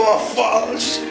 so falsch.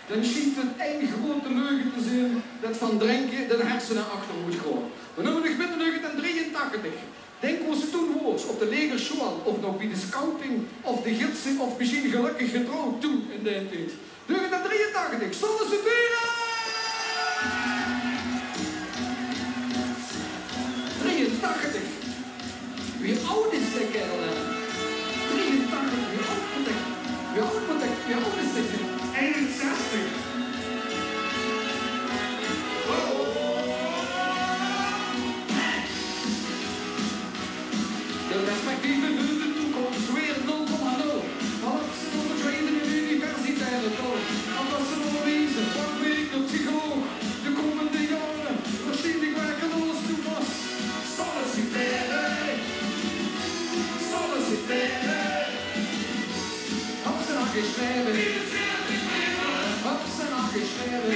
Dan schiet het één grote leugen te zien dat van drinken de hersenen achter moet gaan. We noemen het binnen 1983. Denk wat ze toen was op de legerschool of nog bij de scouting of de gidsen of misschien gelukkig getrouwd toen in de tijd. 1983, solliciteren! 83. Wie oud is de kerel dan? 83, wie oud moet ik? Wie oud moet ik? Wie oud is dit? 61. De respectieve de toekomst weer 0,0. Als ze nog verdwijnen in de universitaire toon. Omdat ze nog wezen, van week tot psycholoog. De komende jaren, waarschijnlijk werkeloos toe was. Solliciteren. Solliciteren. Op zijn geschreven. Op zijn geschreven.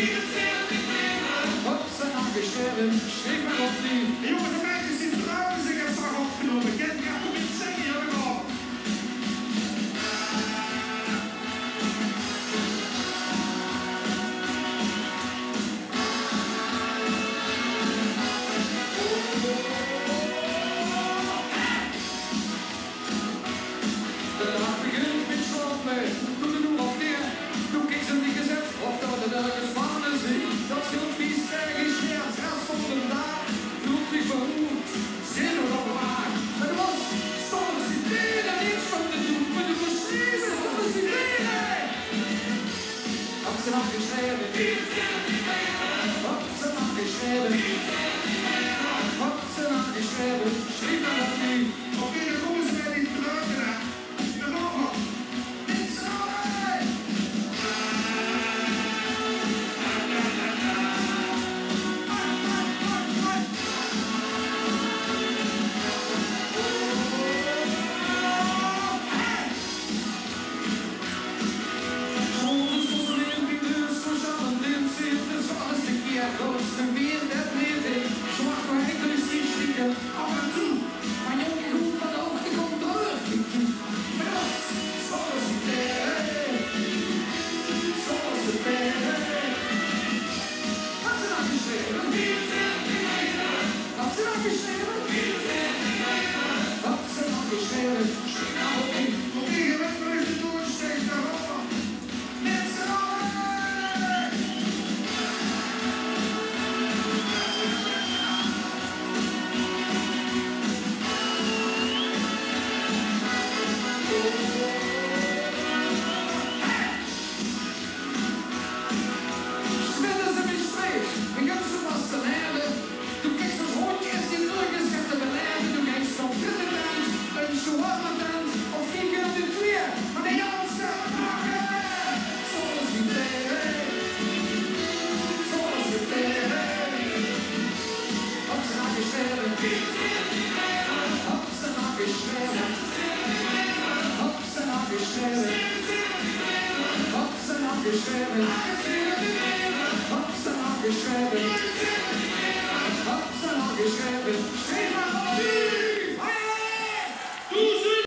Op zijn geschreven. Schreef maar op die. Jongens en meisjes in trouwens, ik heb straks opgenomen. Kent ja, kom in zingen, jongen. De dag begint met slaap mee. Doe de doel of neer. Doe kies hem niet gezet. Of dat de dag is van de zee. geschreven. Op staan geschreven.